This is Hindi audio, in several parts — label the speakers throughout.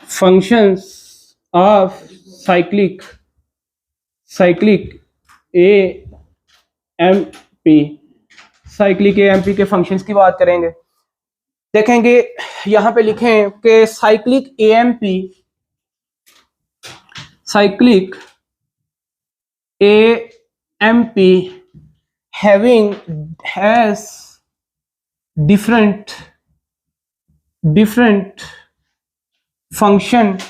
Speaker 1: functions of cyclic AMP, cyclic AMP के फंक्शंस की बात करेंगे। देखेंगे यहां पे लिखें कि cyclic AMP has different functions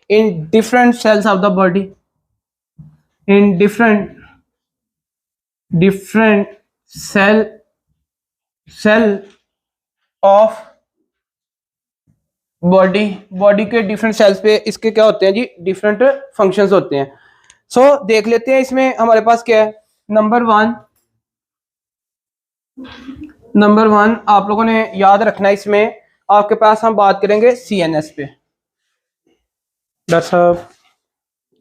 Speaker 1: in different cells of the body, in different cell of body के डिफरेंट सेल्स पे इसके क्या होते हैं जी, डिफरेंट फंक्शंस होते हैं। सो देख लेते हैं इसमें हमारे पास क्या है। नंबर वन आप लोगों ने याद रखना है, इसमें आपके पास हम बात करेंगे CNS पे। डॉक्टर साहब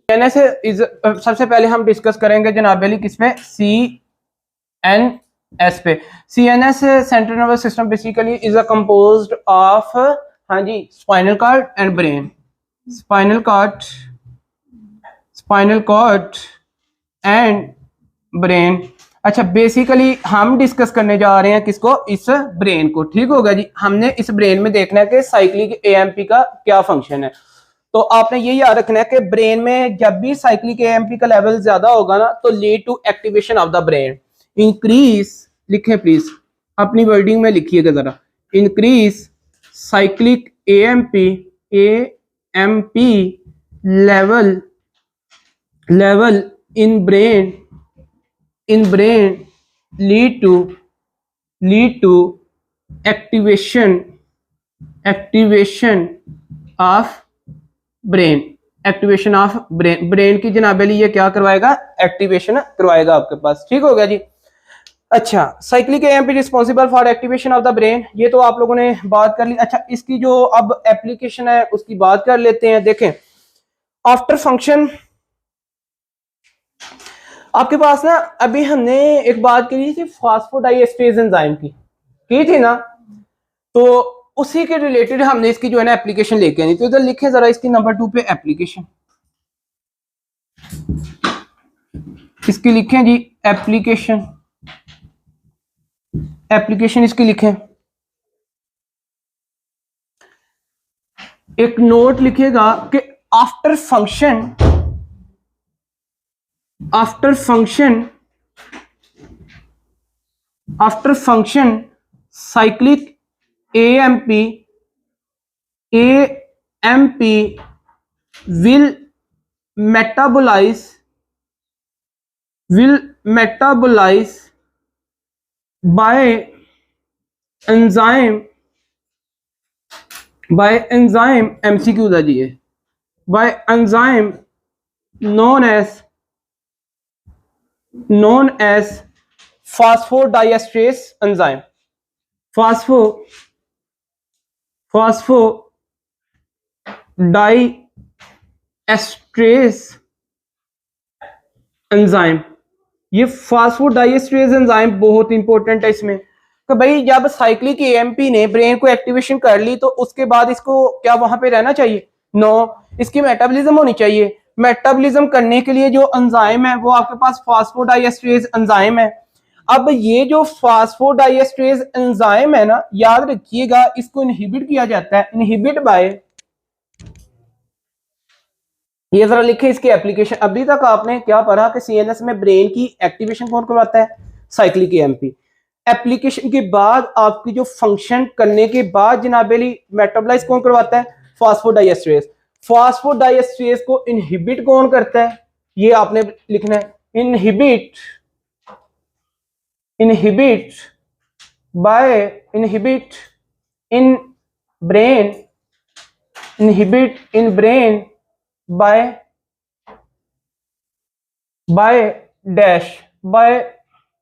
Speaker 1: CNS इज सबसे पहले हम डिस्कस करेंगे जनाब अली किसमें, CNS पे। CNS central nervous system basically is a composed of, हाँ जी, spinal cord and brain, spinal cord and brain. अच्छा, बेसिकली हम डिस्कस करने जा रहे हैं किसको, इस ब्रेन को। ठीक होगा जी, हमने इस ब्रेन में देखना है कि साइक्लिक AMP का क्या फंक्शन है। तो आपने ये याद रखना है कि ब्रेन में जब भी साइक्लिक AMP का लेवल ज्यादा होगा ना, तो lead to activation of the brain, increase, लिखें प्लीज अपनी वर्डिंग में लिखिएगा जरा, increase cyclic AMP level in brain lead to activation of brain, brain की जनाब अली ये क्या करवाएगा, एक्टिवेशन करवाएगा आपके पास। ठीक हो गया जी। अच्छा, cyclic AMP responsible for activation of the brain, ये तो आप लोगों ने बात कर ली। अच्छा, इसकी जो अब एप्लीकेशन है उसकी बात कर लेते हैं। देखें, आफ्टर फंक्शन आपके पास ना, अभी हमने एक बात करी थी फास्फोडाइएस्टेरेज एंजाइम की थी ना, तो उसी के रिलेटेड हमने इसकी जो है ना एप्लीकेशन लेके आनी। तो इधर लिखे जरा इसकी नंबर 2 पे एप्लीकेशन, इसकी लिखें जी एप्लीकेशन इसकी लिखें। एक नोट लिखिएगा कि after function cyclic AMP will metabolize by enzyme MCQ था जी ये, by enzyme known as phosphodiesterase enzyme, phosphodiesterase enzyme. ये फास्फोडाइएस्टरेज एंजाइम बहुत इंपॉर्टेंट है इसमें, कि भाई जब साइक्लिक AMP ने ब्रेन को एक्टिवेशन कर ली तो उसके बाद इसको क्या वहां पे रहना चाहिए, नो, इसकी मेटाबॉलिज्म होनी चाहिए। मेटाबॉलिज्म करने के लिए जो एंजाइम है वो आपके पास फास्फोडाइएस्टरेज एंजाइम है। अब ये जो फास्फोडाइएस्टरेज एंजाइम है ना, याद रखिएगा, इसको इनहिबिट किया जाता है, इनहिबिट बाय, ये जरा लिखे इसकी एप्लीकेशन। अभी तक आपने क्या पढ़ा कि CNS में ब्रेन की एक्टिवेशन कौन करवाता है, साइक्लिक AMP। एप्लीकेशन के बाद आपकी जो फंक्शन करने के बाद जनाबेली मेटाबोलाइज कौन करवाता है, फास्फोडाइएस्टरेज। फास्फोडाइएस्टरेज को इनहिबिट कौन करता है, ये आपने लिखना है, inhibit in brain by dash, by,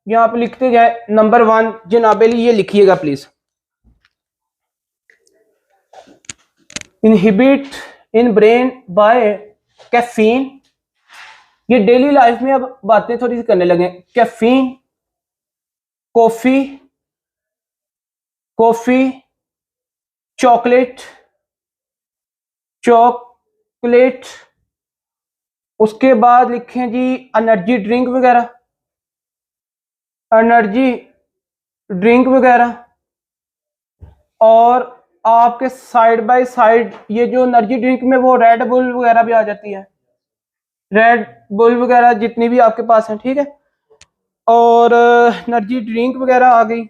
Speaker 1: यहां पे लिखते जाए नंबर 1 जनाबेली, ये लिखिएगा please, inhibit in brain by caffeine. ये डेली लाइफ में अब बातें थोड़ी सी करने लगे, caffeine coffee, coffee, chocolate, chocolate, उसके बाद लिखें जी एनर्जी ड्रिंक वगैरह, एनर्जी ड्रिंक वगैरह, और आपके साइड बाय साइड ये जो एनर्जी ड्रिंक में वो रेड बुल वगैरह भी आ जाती है, रेड बुल वगैरह जितनी भी आपके पास है, ठीक है। और एनर्जी ड्रिंक वगैरह आ गई।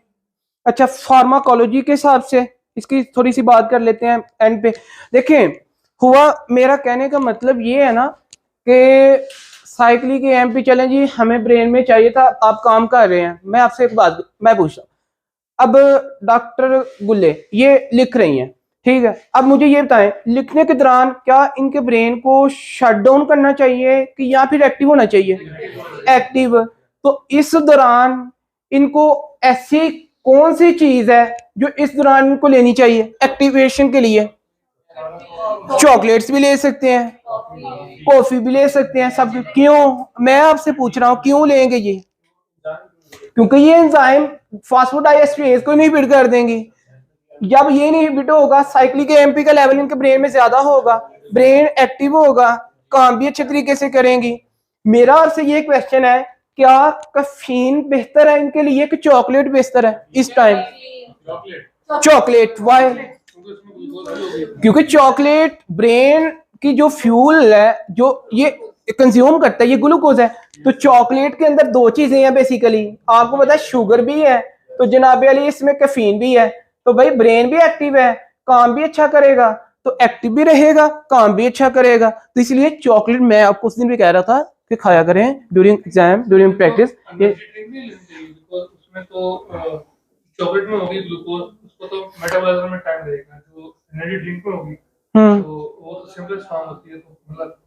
Speaker 1: अच्छा, फार्माकोलॉजी के हिसाब से इसकी थोड़ी सी बात कर लेते हैं एंड पे। देखें, हुआ मेरा कहने का मतलब ये है ना कि साइक्लिक एएमपी चलें जी, हमें ब्रेन में चाहिए था, आप काम कर रहे हैं। मैं आपसे एक बात मैं पूछ रहा हूँ, अब डॉक्टर गुल्ले ये लिख रही हैं, ठीक है, अब मुझे ये बताएं लिखने के दौरान क्या इनके ब्रेन को शट डाउन करना चाहिए कि या फिर एक्टिव होना चाहिए? एक्टिव। तो इस दौरान इनको ऐसी कौन सी चीज है जो इस दौरान इनको लेनी चाहिए एक्टिवेशन के लिए? चॉकलेट्स भी ले सकते हैं, कॉफी भी ले सकते हैं, सब। क्यों? मैं आपसे पूछ रहा हूं क्यों लेंगे ये? क्योंकि ये एंजाइम फास्फोडाइएस्ट्रेज को इनहिबिट कर देंगी। जब ये इनहिबिट होगा, साइक्लिक एएमपी का लेवल इनके ब्रेन में ज्यादा होगा, ब्रेन एक्टिव होगा, काम भी अच्छे तरीके से करेंगी। मेरा आपसे ये क्वेश्चन है, क्या कैफीन बेहतर है इनके लिए कि चॉकलेट बेहतर है इस टाइम? चॉकलेट। वाई? क्योंकि चॉकलेट ब्रेन की जो फ्यूल है, जो ये कंज्यूम करता है, ये ग्लूकोज है। तो चॉकलेट के अंदर दो चीजें हैं बेसिकली, आपको पता है, शुगर भी है, तो जनाबे अली इसमें कैफीन भी है। तो भाई ब्रेन भी एक्टिव है, काम भी अच्छा करेगा, तो एक्टिव भी रहेगा, काम भी अच्छा करेगा। तो इसलिए चॉकलेट मैं आपको उस दिन भी कह रहा था कि खाया करें ड्यूरिंग एग्जाम, ड्यूरिंग प्रैक्टिस।
Speaker 2: उसमें तो चॉकलेट में होगी ग्लूकोज, उसको तो मेटाबॉलिज्म में टाइम लगेगा। जो एनर्जी ड्रिंक में होगी तो वो तो सिंपल फॉर्म होती है, तो मतलब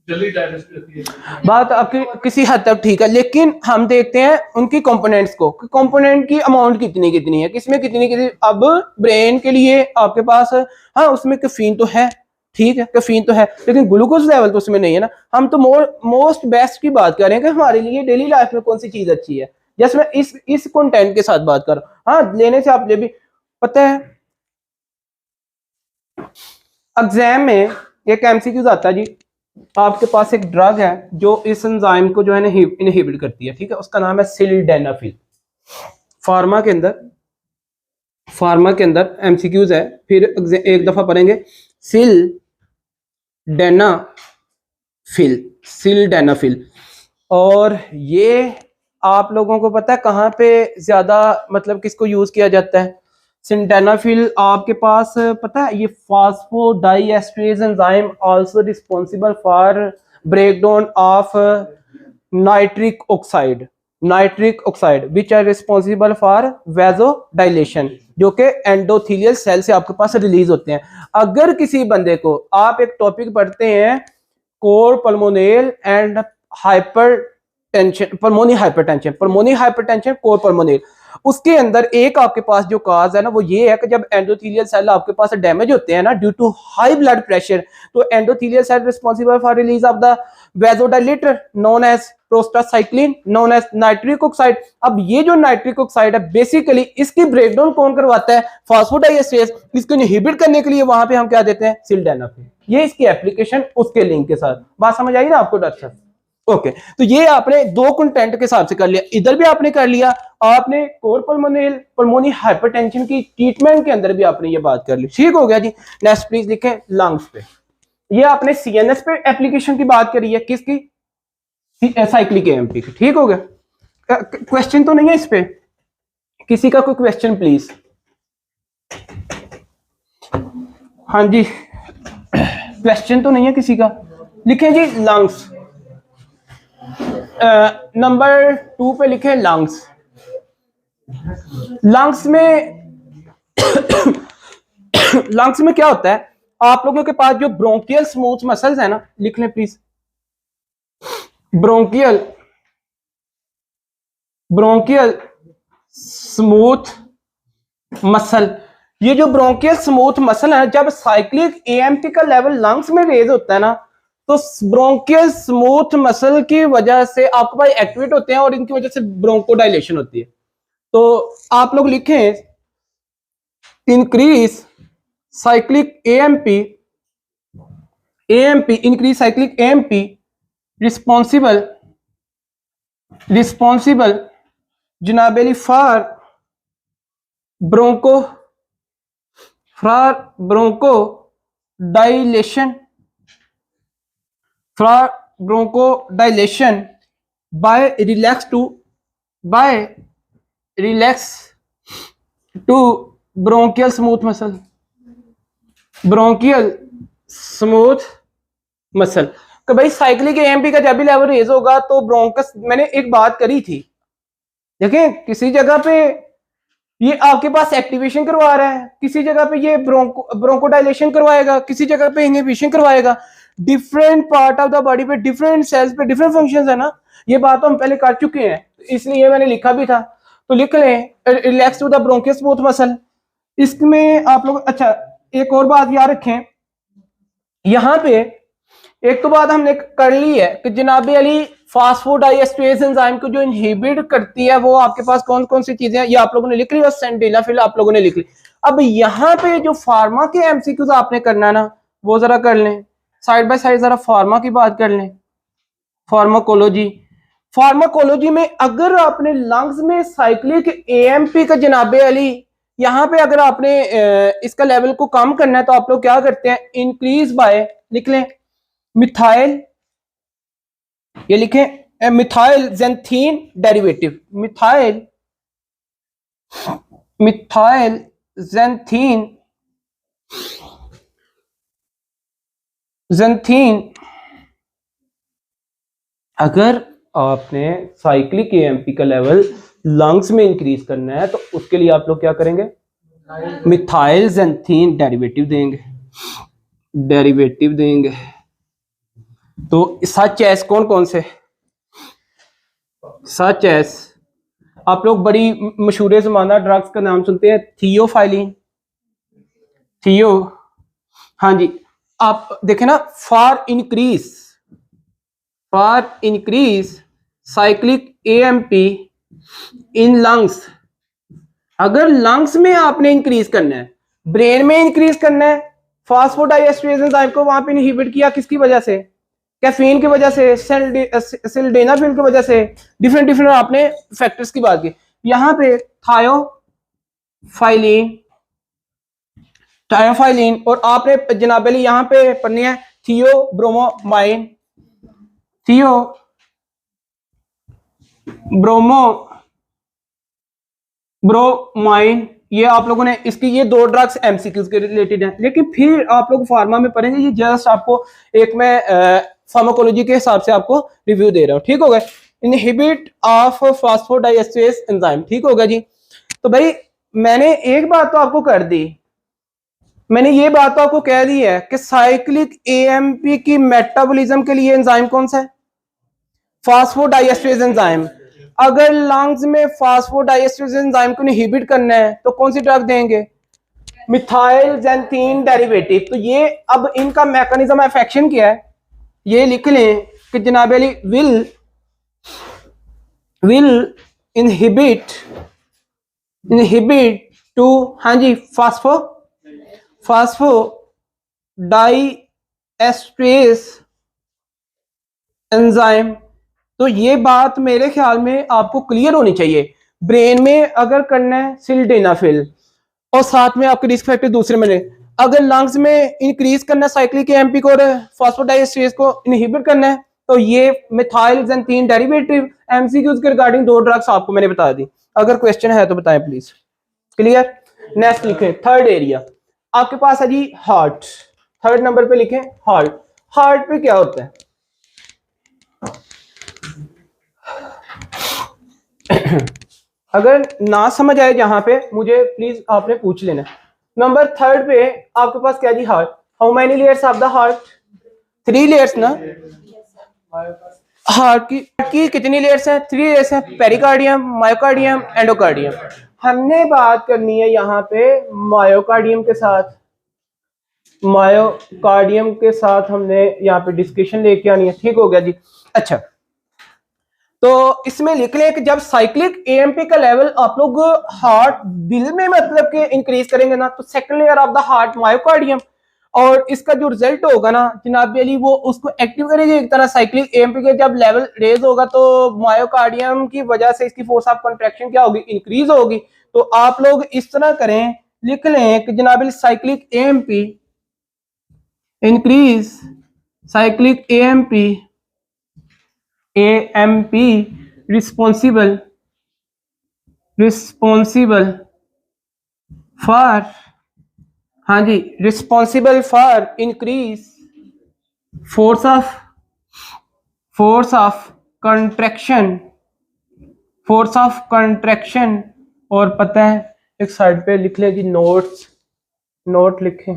Speaker 2: जल्दी डाइजेस्ट होती है।
Speaker 1: बात आपकी किसी हद तक ठीक है, लेकिन हम देखते हैं उनकी कंपोनेंट्स को, कंपोनेंट की अमाउंट कितनी कितनी है, किसमें कितनी कितनी। अब ब्रेन के लिए आपके पास, हाँ उसमें कैफीन तो है, ठीक है कैफीन तो है, लेकिन ग्लूकोज लेवल तो उसमें नहीं है ना। हम तो मोस्ट बेस्ट की बात कर रहे हैं कि हमारे लिए डेली लाइफ में कौन सी चीज अच्छी है। जैसे मैं इस कंटेंट के साथ बात कर रहा हूँ। हाँ, लेने से आप ले भी पता है, एग्जाम में एक एमसीक्यूज आता है जी, आपके पास एक ड्रग है जो इस एंजाइम को जो है इनहिबिट करती है, ठीक है, उसका नाम है सिल्डेनाफिल। फार्मा के अंदर एमसीक्यूज है, फिर एक दफा पढ़ेंगे सिल्डेनाफिल। और ये आप लोगों को पता है कहाँ पे ज्यादा मतलब किसको यूज किया जाता है? सिल्डेनाफिल आपके पास पता है, ये phosphodiesterase enzyme also responsible for breakdown of nitric oxide which are responsible for vasodilation, जो कि एंडोथेलियल सेल से आपके पास रिलीज होते हैं। अगर किसी बंदे को आप एक टॉपिक पढ़ते हैं cor pulmonale and hypertension, pulmonary hypertension cor pulmonale, उसके अंदर एक आपके पास जो काज है ना वो ये है कि जब एंडोथेलियल सेल आपके पास डैमेज होते हैं ना due to high blood pressure, तो endothelial cell responsible for release of the vasodilator known as prostacyclin known as nitric oxide. अब ये जो नाइट्रिक ऑक्साइड है बेसिकली इसकी ब्रेकडाउन कौन करवाता है? फास्फोडाइएस्ट्रेज। इसको इनहिबिट करने के लिए वहां पे हम क्या देते हैं? सिल्डेनाफिल। ये इसकी एप्लीकेशन उसके लिंक के साथ। बात समझ आई ना आपको डॉक्टर साहब? ओके, तो ये आपने दो कंटेंट के हिसाब से कर लिया, इधर भी आपने कर लिया, आपने कोर पल्मोनी हाइपरटेंशन की ट्रीटमेंट के अंदर भी आपने ये बात कर ली, ठीक हो गया जी। नेक्स्ट प्लीज लिखें लंग्स पे। ये आपने सीएनएस पे एप्लीकेशन की बात करी है, किसकी? साइक्लिक एएमपी की, ठीक हो गया। क्वेश्चन तो नहीं है इस पे? किसी का कोई क्वेश्चन प्लीज? हाँ जी, क्वेश्चन तो नहीं है किसी का? लिखें जी लंग्स। नंबर 2 पे लिखें लंग्स। लंग्स में क्या होता है? आप लोगों के पास जो ब्रोंकियल स्मूथ मसल्स है ना, लिख लें प्लीज, ब्रोंकियल स्मूथ मसल। ये जो ब्रोंकियल स्मूथ मसल है, जब साइक्लिक एएमपी का लेवल लंग्स में रेज होता है ना, तो ब्रोंकियल स्मूथ मसल की वजह से आपके पास एक्टिवेट होते हैं और इनकी वजह से ब्रोंकोडाइलेशन होती है। तो आप लोग लिखें increase cyclic AMP, increase cyclic AMP responsible जनाबेली for bronchodilation by relax to bronchial smooth muscle. तो भाई साइक्लिक एएमपी का जब भी लेवल रेज होगा तो ब्रोंकस, मैंने एक बात करी थी, देखें किसी जगह पे ये आपके पास एक्टिवेशन करवा रहा है, किसी जगह पे ये ब्रोंकोडाइलेशन करवाएगा, किसी जगह पे इनहिबिशन करवाएगा। Different part of the body पे डिफरेंट सेल्स पे डिफरेंट फंक्शंस है ना, ये बात तो हम पहले कर चुके हैं, इसलिए मैंने लिखा भी था। तो लिख लें relax to the bronchial smooth muscle. इसमें आप लोग अच्छा एक और बात याद रखें, यहां पे एक तो बात हमने कर ली है कि जनाबे अली फास्फोडाइएस्टेरेज एंजाइम को जो इनहिबिट करती है वो आपके पास कौन कौन सी चीजें हैं, ये आप लोगों ने लिख ली, और सेंडेनाफिल आप लोगों ने लिख ली। अब यहाँ पे जो फार्मा के एमसीक्यूज आपने करना है ना, वो जरा कर लें, साइड बाय साइड जरा फार्मा की बात कर लें। फार्माकोलॉजी में अगर आपने लंग्स में साइक्लिक एएमपी का जनाबे अली यहाँ पे अगर आपने इसका लेवल को कम करना है तो आप लोग क्या करते हैं, इंक्रीज बाय लिख लें मिथाइल, ये लिखें methyl xanthine derivative, methyl xanthine. अगर आपने साइक्लिक एएमपी का लेवल लंग्स में इंक्रीज करना है तो उसके लिए आप लोग क्या करेंगे, मिथाइल ज़ैंथीन डेरिवेटिव देंगे। तो सच एस कौन कौन से, सच एस आप लोग बड़ी मशहूर जमाना ड्रग्स का नाम सुनते हैं, थियोफाइलिन, हाँ जी। आप देखें ना, for increase cyclic AMP in lungs, अगर लंग्स में आपने इंक्रीज करना है, ब्रेन में इंक्रीज करना है, फास्फोडाइएस्टेरेज एंजाइम को वहां पे इनहिबिट किया किसकी वजह से, कैफीन की वजह से, सिल्डेनाफिल की वजह से, डिफरेंट आपने फैक्टर्स की बात की। यहाँ पे थायोफाइलिन और आपने जनाबेली यहाँ पे पढ़नी है थियोब्रोमाइन, ये आप लोगों ने इसकी ये दो ड्रग्स एमसीक्यूज के रिलेटेड हैं। लेकिन फिर आप लोग फार्मा में पढ़ेंगे, ये जस्ट आपको एक मैं फार्माकोलॉजी के हिसाब से आपको रिव्यू दे रहा हूँ, ठीक होगा। इनहिबिट ऑफ फास्फोडाइएस्टेरेज एंजाइम, ठीक होगा जी। तो भाई मैंने एक बात तो आपको कर दी, मैंने ये बात तो आपको कह दी है कि साइक्लिक एएमपी की मेटाबॉलिज्म के लिए एंजाइम कौन सा है, फास्फोडाइएस्टेरेज एंजाइम। अगर लंग्स में फास्फोडाइएस्टेरेज एंजाइम को इनहिबिट करना है तो कौन सी ड्रग देंगे, मिथाइल ज़ैंथीन डेरिवेटिव। तो ये अब इनका मैकेनिज्म ऑफ एक्शन क्या है, ये लिख लें कि जनाब अली विल इनहिबिट टू, हाँ जी, फास्फोडाइएस्टेरेज एंजाइम। तो ये बात मेरे ख्याल में आपको क्लियर होनी चाहिए। ब्रेन में अगर करना है सिल्डेनाफिल और साथ में आपके रिस्क फैक्टर दूसरे में, अगर लंग्स में इंक्रीज करना है साइक्लिक एएमपी को और फास्फोडाइएस्टेरेज को इनहिबिट करना है तो ये मिथाइल ज़ैंथीन डेरिवेटिव। एमसीक्यूज के रिगार्डिंग दो ड्रग्स आपको मैंने बता दी, अगर क्वेश्चन है तो बताएं प्लीज। क्लियर, नेक्स्ट लिखें थर्ड एरिया आपके पास है जी हार्ट, थर्ड नंबर पे लिखें हार्ट। हार्ट पे क्या होता है अगर ना समझ आए जहां पे मुझे प्लीज आपने पूछ लेना। नंबर थर्ड पे आपके पास क्या जी heart, how many layers of the heart, 3 layers ना। हार्ट की कितनी लेयर्स हैं, 3 लेयर्स हैं, पेरिकार्डियम, मायोकार्डियम, एंडोकार्डियम। हमने बात करनी है यहाँ पे मायोकार्डियम के साथ हमने यहाँ पे डिस्कशन लेके आनी है, ठीक हो गया जी। अच्छा तो इसमें लिख लें कि जब साइक्लिक एएमपी का लेवल आप लोग हार्ट दिल में मतलब कि इंक्रीज करेंगे ना, तो second layer of the heart myocardium, और इसका जो रिजल्ट होगा ना जनाब अली, वो उसको एक्टिव करेगी एक तरह साइक्लिक एएमपी के। जब लेवल रेज होगा तो मायोकार्डियम की वजह से इसकी फोर्स ऑफ कंट्रैक्शन क्या होगी, इंक्रीज होगी। तो आप लोग इस तरह करें, लिख लें कि जनाब अली cyclic AMP increase, cyclic AMP responsible for, हाँ जी, responsible for increase force of contraction. और पता है एक साइड पे लिख लें जी नोट लिखें,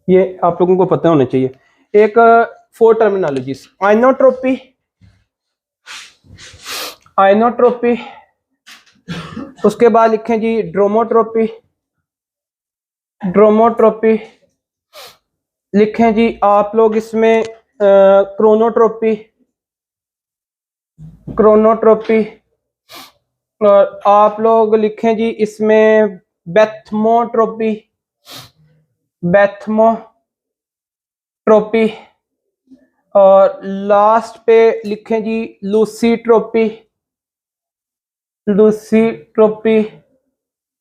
Speaker 1: ये आप लोगों को पता होना चाहिए। एक 4 टर्मिनोलॉजीज, आइनोट्रोपी, उसके बाद लिखें जी ड्रोमोट्रोपी लिखें जी आप लोग इसमें क्रोनोट्रोपी, और आप लोग लिखें जी इसमें बैथमोट्रोपी, और लास्ट पे लिखें जी लूसीट्रोपी।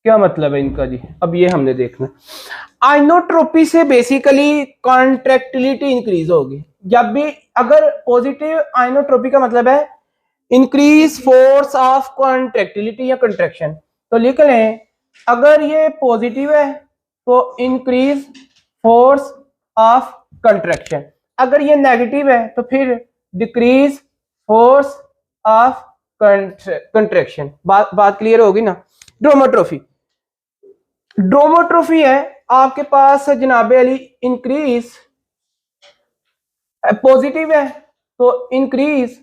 Speaker 1: क्या मतलब है इनका जी, अब ये हमने देखना। आइनोट्रोपी से बेसिकली कॉन्ट्रैक्टिलिटी इंक्रीज होगी। जब भी अगर पॉजिटिव आइनोट्रोपी का मतलब है इंक्रीज फोर्स ऑफ कॉन्ट्रैक्टिलिटी या कंट्रैक्शन, तो लिख लें अगर ये पॉजिटिव है तो इंक्रीज फोर्स ऑफ कंट्रैक्शन, अगर ये नेगेटिव है तो फिर डिक्रीज फोर्स ऑफ कंट्रैक्शन। बात क्लियर होगी ना। ड्रोमोट्रोफी है आपके पास जनाब अली, इंक्रीज पॉजिटिव है तो इंक्रीज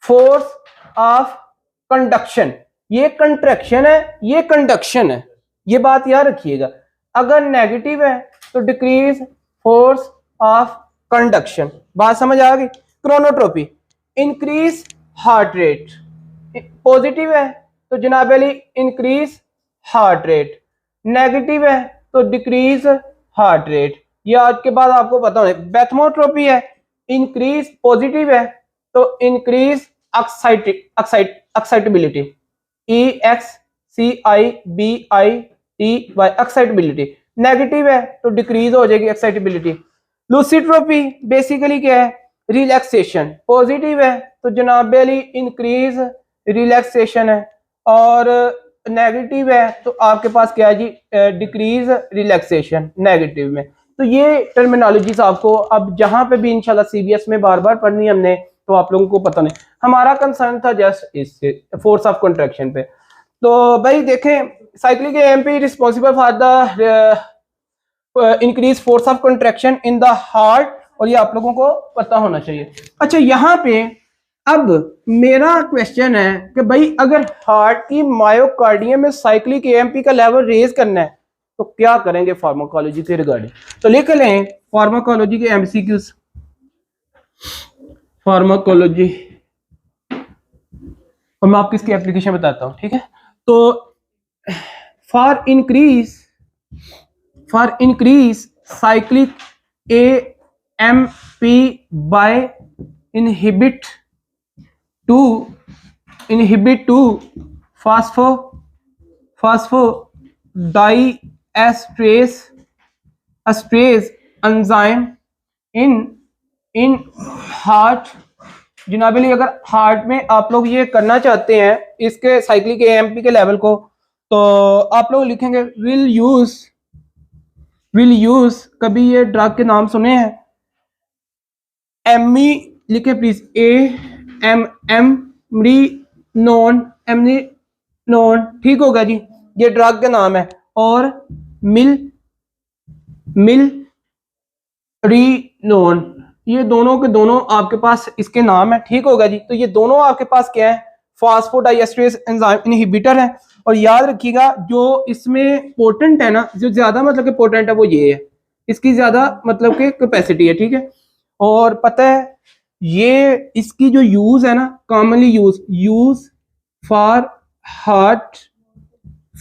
Speaker 1: फोर्स ऑफ कंडक्शन, ये कंट्रैक्शन है, ये कंडक्शन है, ये बात याद रखिएगा। अगर नेगेटिव है तो डिक्रीज फोर्स ऑफ कंडक्शन। बात समझ आ गई। क्रोनोट्रोपी इंक्रीज हार्ट रेट, पॉजिटिव है तो जनाब Ali increase heart rate, negative है तो डिक्रीज हार्ट रेट। ये आज के बाद आपको पता होना। बैथमोट्रोपी है, इंक्रीज पॉजिटिव है तो increase excitability, EXCIBITY excitability, negative है तो डिक्रीज हो जाएगी एक्साइटेबिलिटी। लूसीट्रोपी बेसिकली क्या है, रिलैक्सेशन, पॉजिटिव है तो जनाब अली इंक्रीज रिलैक्सेशन है, और नेगेटिव है तो आपके पास क्या है जी, डिक्रीज रिलैक्सेशन नेगेटिव में। तो ये टर्मिनोलॉजीज आपको अब जहां पे भी इंशाल्लाह सीबीएस में बार बार पढ़नी है हमने, तो आप लोगों को पता नहीं। हमारा कंसर्न था जस्ट इससे फोर्स ऑफ कंट्रैक्शन पे। तो भाई देखें cyclic AMP responsible for the increase force of contraction in the heart, और ये आप लोगों को पता होना चाहिए। अच्छा यहाँ पे अब मेरा क्वेश्चन है कि भाई अगर हार्ट की मायोकार्डियम में साइक्लिक एएमपी का लेवल रेज करना है तो क्या करेंगे फार्माकोलॉजी के रिगार्डिंग। तो लिख लें फार्माकोलॉजी के एमसीक्यूज, फार्माकोलॉजी, और मैं आपको इसकी एप्लीकेशन बताता हूं, ठीक है। तो for increase cyclic AMP by inhibit 2 phosphodiesterase enzyme in heart. जनाबली अगर हार्ट में आप लोग ये करना चाहते हैं इसके साइक्लिक एएमपी के लेवल को, तो आप लोग लिखेंगे विल यूज कभी ये ड्रग के नाम सुने हैं, एमी लिखे प्लीज, एमरीनोन, ठीक होगा जी, ये ड्रग का नाम है। और मिलरीनोन, ये दोनों के दोनों आपके पास इसके नाम है, ठीक होगा जी। तो ये दोनों आपके पास क्या है, फॉस्फोडाइएस्टरेज एंजाइम इनहिबिटर है। और याद रखिएगा जो इसमें पोटेंट है ना, जो ज्यादा मतलब कि पोटेंट है वो ये है, इसकी ज्यादा मतलब कि कैपेसिटी है, ठीक है। और पता है ये इसकी जो यूज है ना, commonly use for heart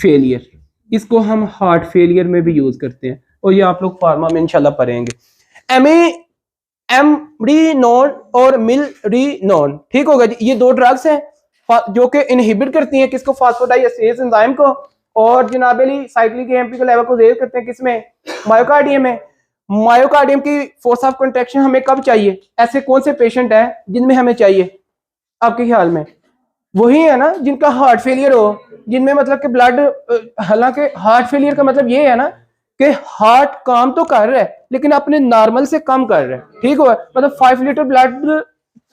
Speaker 1: failure, इसको हम हार्ट फेलियर में भी यूज करते हैं, और ये आप लोग फार्मा में इंशाल्लाह पढ़ेंगे। एमरीनोन और मिलरीनोन, ठीक होगा जी, ये दो ड्रग्स हैं जो कि इनहिबिट करती हैं किसको, फास्फोडाइएस्टेज एंजाइम को, और जनाब अली साइक्लिक एएमपी के लेवल को रेज करते हैं किसमें, मायोकार्डियम में। मायोकार्डियम की फोर्स ऑफ कंट्रैक्शन हमें कब चाहिए, ऐसे कौन से पेशेंट हैं जिनमें हमें चाहिए आपके ख्याल में, वही है ना जिनका हार्ट फेलियर हो, जिनमें मतलब कि ब्लड, हालांकि हार्ट फेलियर का मतलब ये है ना कि हार्ट काम तो कर रहा है लेकिन अपने नॉर्मल से कम कर रहा है, ठीक हो, मतलब 5 लीटर ब्लड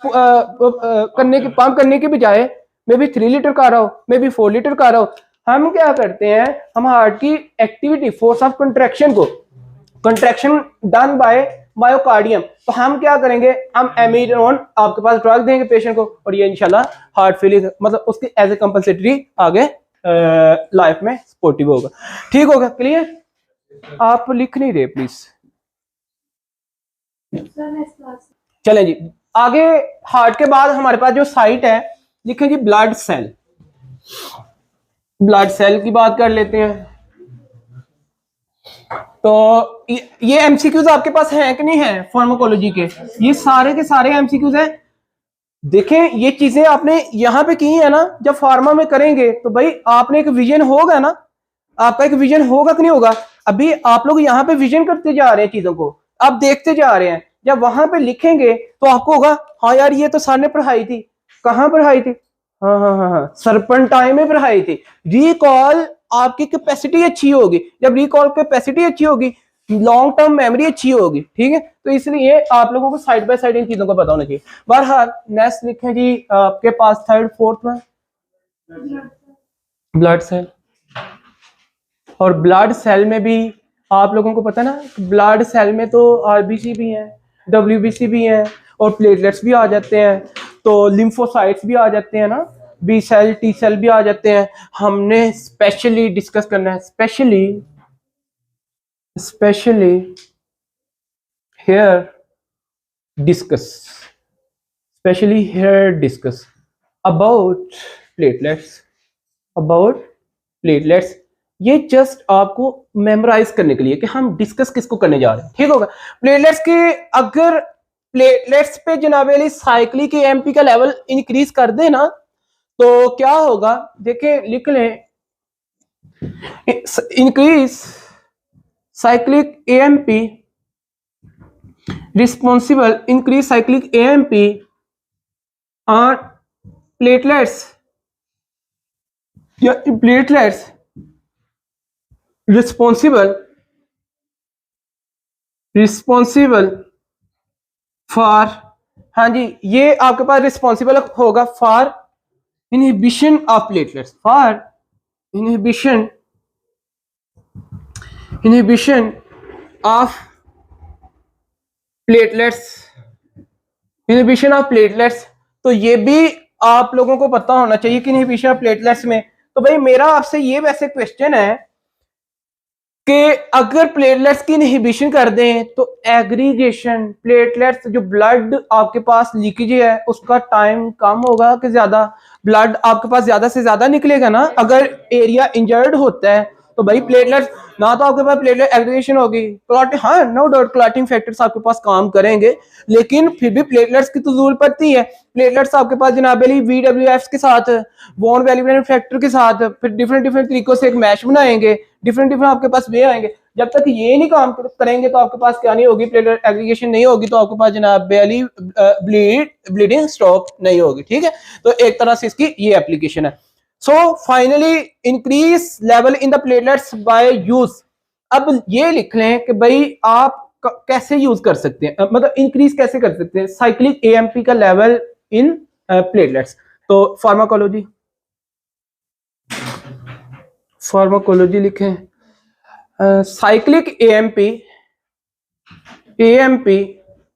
Speaker 1: करने के पंप करने के बजाय मे बी 3 लीटर का रहा हो, मे बी 4 लीटर का रहा हो। हम क्या करते हैं, हम हार्ट की एक्टिविटी, फोर्स ऑफ कंट्रैक्शन को, कंट्रैक्शन डन बाय मायोकार्डियम, तो हम क्या करेंगे, हम एमिनोन आपके पास ड्रग देंगे पेशेंट को, और ये इंशाल्लाह हार्ट फेलियर मतलब उसकी एज ए कंपलसेटरी आगे लाइफ में सपोर्टिव होगा, ठीक होगा, क्लियर। आप लिख नहीं रहे प्लीज, चलें जी आगे। हार्ट के बाद हमारे पास जो साइट है, लिखें जी ब्लड सेल, ब्लड सेल की बात कर लेते हैं। तो ये एमसीक्यूज आपके पास हैं कि नहीं है फार्माकोलॉजी के, ये सारे के सारे एमसीक्यूज हैं। देखें ये चीजें आपने यहां पे की है ना, जब फार्मा में करेंगे तो भाई आपने एक विजन होगा ना, आपका एक विजन होगा कि नहीं होगा। अभी आप लोग यहाँ पे विजन करते जा रहे हैं, चीजों को आप देखते जा रहे हैं, जब वहां पे लिखेंगे तो आपको होगा हाँ यार ये तो सर ने पढ़ाई थी, कहाँ पढ़ाई थी, हाँ हाँ हाँ हाँ सर्पेंटाइन में पढ़ाई थी। रिकॉल आपकी कैपेसिटी अच्छी होगी, जब रिकॉल कैपेसिटी अच्छी होगी लॉन्ग टर्म मेमोरी अच्छी होगी, ठीक है। तो इसलिए आप लोगों को साइड बाय साइड इन चीजों का पता होना चाहिए। बहरहाल नेक्स्ट लिखें जी आपके पास थर्ड फोर्थ में ब्लड सेल, और ब्लड सेल में भी आप लोगों को पता है ना, ब्लड सेल में तो आरबीसी भी है, डब्ल्यूबीसी भी है, और प्लेटलेट्स भी आ जाते हैं, तो लिम्फोसाइट्स भी आ जाते हैं ना, बी सेल टी सेल भी आ जाते हैं। हमने स्पेशली डिस्कस करना है, specially here discuss about platelets, ये जस्ट आपको मेमोराइज करने के लिए कि हम डिस्कस किसको करने जा रहे हैं, ठीक होगा। प्लेटलेट्स के अगर प्लेटलेट्स पे जनाब अली साइक्लिक एएमपी का लेवल इंक्रीज कर दे ना, तो क्या होगा, देखें लिख लें, increase cyclic AMP responsible increase cyclic AMP on platelets responsible for, हाँ जी ये आपके पास रिस्पॉन्सिबल होगा for inhibition of platelets, for inhibition of inhibition of platelets. तो ये भी आप लोगों को पता होना चाहिए कि इनहिबिशन ऑफ प्लेटलेट्स में, तो भाई मेरा आपसे ये वैसे क्वेश्चन है कि अगर प्लेटलेट्स की इनहिबिशन कर दें तो एग्रीगेशन प्लेटलेट्स, जो ब्लड आपके पास लीकेज है उसका टाइम कम होगा कि ज्यादा, ब्लड आपके पास ज्यादा से ज्यादा निकलेगा ना अगर एरिया इंजर्ड होता है, तो भाई प्लेटलेट्स ना तो आपके पास प्लेटलेट एग्रीगेशन होगी, क्लॉटिंग, हाँ नो डाउट क्लॉटिंग फैक्टर्स आपके पास काम करेंगे, लेकिन फिर भी प्लेटलेट्स की तो जरूरत पड़ती है। प्लेटलेट्स आपके पास जनाब अली VWF के साथ, वॉन वैल्यूएबल फैक्टर के साथ, फिर डिफरेंट तरीकों से एक मैच बनाएंगे, डिफरेंट आपके पास वे आएंगे। जब तक ये नहीं काम करेंगे तो आपके पास क्या नहीं होगी, प्लेटलेट एग्रीगेशन नहीं होगी, तो आपके पास जनाब अली ब्लीडिंग स्टॉप नहीं होगी, ठीक है। तो एक तरह से इसकी ये एप्लीकेशन है। So finally increase level in the platelets by use. अब ये लिख लें कि भाई आप कैसे यूज कर सकते हैं, मतलब इंक्रीज कैसे कर सकते हैं साइक्लिक एएमपी का लेवल इन प्लेटलेट्स। तो फार्माकोलॉजी लिखें, cyclic AMP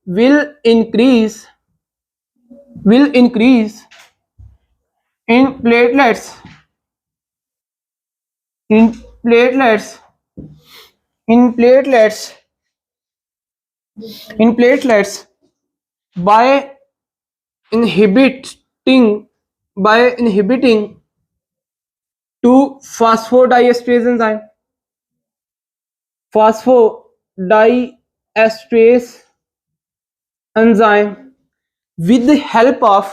Speaker 1: will increase in platelets by inhibiting by inhibiting 2-phosphodiesterase enzyme. Phosphodiesterase enzyme with the help of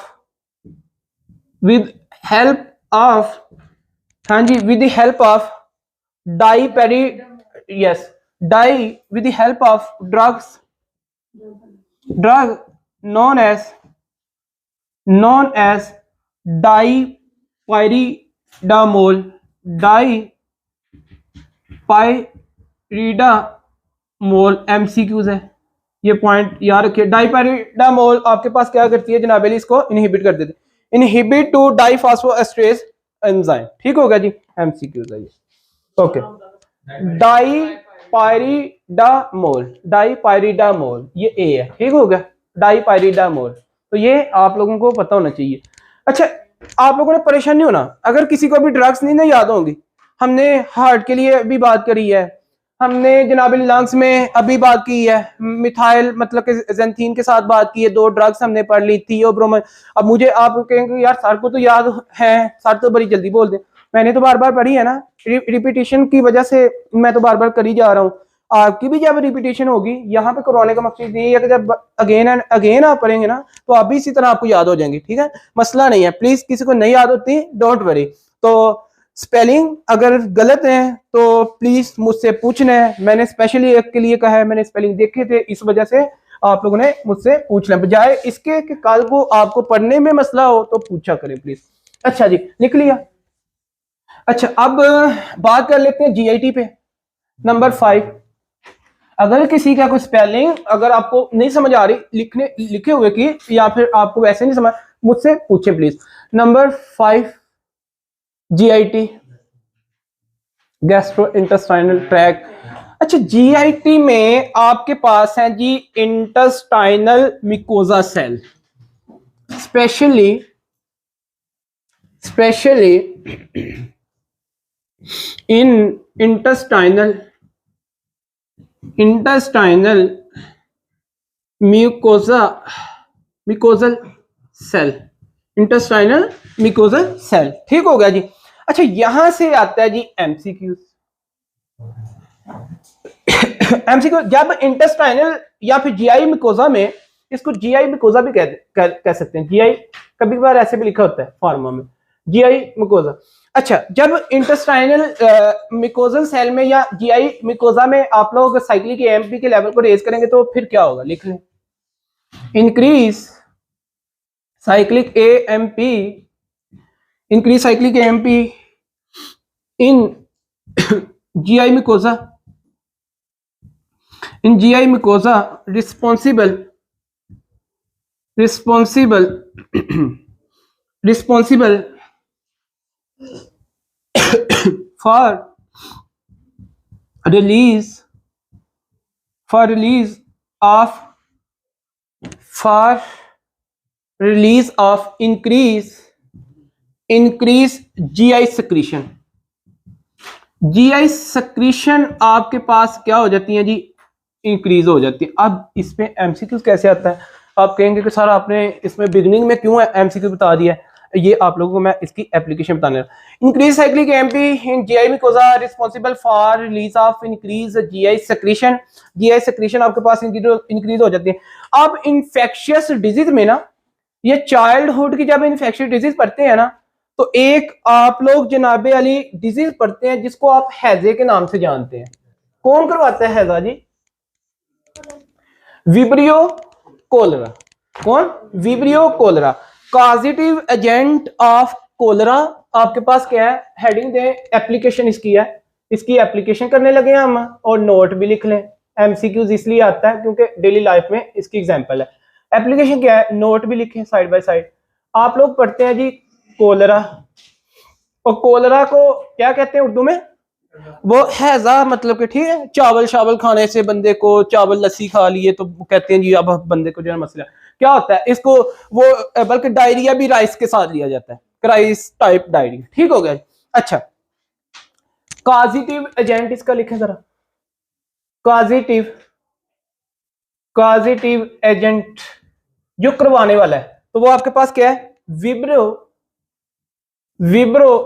Speaker 1: हाँ जी with the help of diperi yes di with the help of drug known as dipyridamole dipyridamole MCQs है, ये पॉइंट याद रखिए। डाइपैरिडामोल आपके पास क्या करती है जनाब अली, इसको इनहिबिट कर देते, इनहिबिट टू डाइफॉस्फोएस्ट्रेज एंजाइम। ठीक होगा जी, एमसीक्यूज है ये। ओके, डाइपैरिडामोल ये ए है, ठीक हो गया, डाइपैरिडामोल। तो ये आप लोगों को पता होना चाहिए। अच्छा, आप लोगों ने परेशान नहीं होना अगर किसी को भी ड्रग्स नहीं ना याद होंगी। हमने हार्ट के लिए भी बात करी है, हमने जनाब लंग्स में अभी बात की है, मिथाइल मतलब के जेंथीन के साथ बात की है, 2 ड्रग्स हमने पढ़ ली, थियोब्रोमाइन। अब मुझे आप कहेंगे यार सर को तो याद है, सर तो बड़ी जल्दी बोल दे, मैंने तो बार बार पढ़ी है ना, रिपीटेशन की वजह से मैं तो बार बार करी जा रहा हूँ। आपकी भी जब रिपीटेशन होगी, यहाँ पे करवाने का मकसद ये है कि जब अगेन एंड अगेन आप पढ़ेंगे ना तो आप भी इसी तरह आपको याद हो जाएंगे। ठीक है, मसला नहीं है, प्लीज किसी को नहीं याद होती डोंट वरी। तो स्पेलिंग अगर गलत है तो प्लीज मुझसे पूछना है, मैंने स्पेशली एक के लिए कहा है, मैंने स्पेलिंग देखे थे इस वजह से आप लोगों ने मुझसे पूछना, बजाय इसके कि कल को आपको पढ़ने में मसला हो तो पूछा करें प्लीज। अच्छा जी, लिख लिया। अच्छा, अब बात कर लेते हैं जीआईटी पे, नंबर 5। अगर किसी का कोई स्पेलिंग अगर आपको नहीं समझ आ रही लिखे हुए की, या फिर आपको वैसे नहीं समझ, मुझसे पूछे please. Number 5 GIT, gastro intestinal tract. अच्छा, जीआईटी में आपके पास है जी intestinal mucosa cell, specially in intestinal mucosal cell, intestinal mucosal cell. ठीक हो गया जी। अच्छा, यहां से आता है जी एमसीक्यूज। एमसीक्यू जब इंटेस्टाइनल या फिर जीआई मिकोजा में, इसको जीआई मिकोजा भी कह सकते हैं, जीआई कभी कभार ऐसे भी लिखा होता है फार्मा में, जीआई मिकोजा। अच्छा, जब इंटेस्टाइनल मिकोजल सेल में या जीआई मिकोजा में आप लोग साइक्लिक एएमपी के लेवल को रेज करेंगे तो फिर क्या होगा, लिख लें। Increase cyclic AMP, increase cyclic AMP in GI mucosa, in GI mucosa responsible for release of increase GI secretion। GI secretion आपके पास क्या हो जाती है जी, इंक्रीज हो जाती है। अब इसमें एमसीक्यू कैसे आता है, आप कहेंगे कि सर आपने इसमें बिगनिंग में क्यों एमसीक्यू बता दिया है, ये आप लोगों को मैं इसकी एप्लीकेशन बताने लगा। Increase cyclic AMP in GI mucosa responsible for release of increase GI secretion. GI secretion आपके पास इंक्रीज हो जाती है। अब इन्फेक्शियस डिजीज में ना, ये चाइल्डहुड की जब इन्फेक्शियस डिजीज पढ़ते हैं ना, तो एक आप लोग जनाबे अली डिजीज पढ़ते हैं जिसको आप हैजे के नाम से जानते हैं। कौन करवाता है हैजा जी, विब्रियो कोलरा। कौन, vibrio cholera. Causative agent of cholera आपके पास क्या है, हेडिंग दे, एप्लीकेशन इसकी है, इसकी एप्लीकेशन करने लगे हैं हम, और नोट भी लिख लें। एमसीक्यूज इसलिए आता है क्योंकि डेली लाइफ में इसकी एग्जांपल है। एप्लीकेशन क्या है, नोट भी लिखें साइड बाय साइड। आप लोग पढ़ते हैं जी कोलरा, और कोलरा को क्या कहते हैं उर्दू में, वो हैजा, मतलब कि ठीक है, चावल शावल खाने से बंदे को, चावल लस्सी खा लिए तो कहते हैं जी अब बंदे को जो है मसला क्या होता है, इसको वो बल्कि डायरिया भी राइस के साथ लिया जाता है, क्राइस टाइप डायरिया। ठीक हो गया। अच्छा, कॉजिटिव एजेंट इसका लिखें जरा, कॉजिटिव एजेंट जो करवाने वाला है, तो वो आपके पास क्या है, विब्रो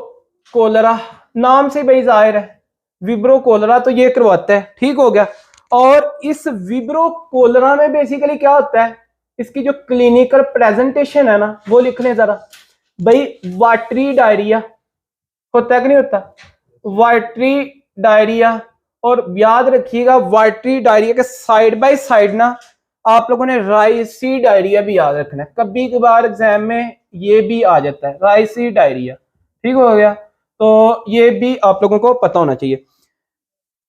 Speaker 1: कोलरा, नाम से भाई जाहिर है विब्रो कोलरा, तो ये करवाता है, ठीक हो गया। और इस विब्रो कोलरा में बेसिकली क्या होता है, इसकी जो क्लिनिकल प्रेजेंटेशन है ना वो लिख लें जरा भाई। वाटरी डायरिया होता है कि नहीं होता, वाटरी डायरिया। और याद रखिएगा वाटरी डायरिया के साइड बाय साइड ना आप लोगों ने राइसी डायरिया भी याद रखना है, कभी कभार एग्जाम में ये भी आ जाता है राइसी डायरिया, ठीक हो गया। तो ये भी आप लोगों को पता होना चाहिए।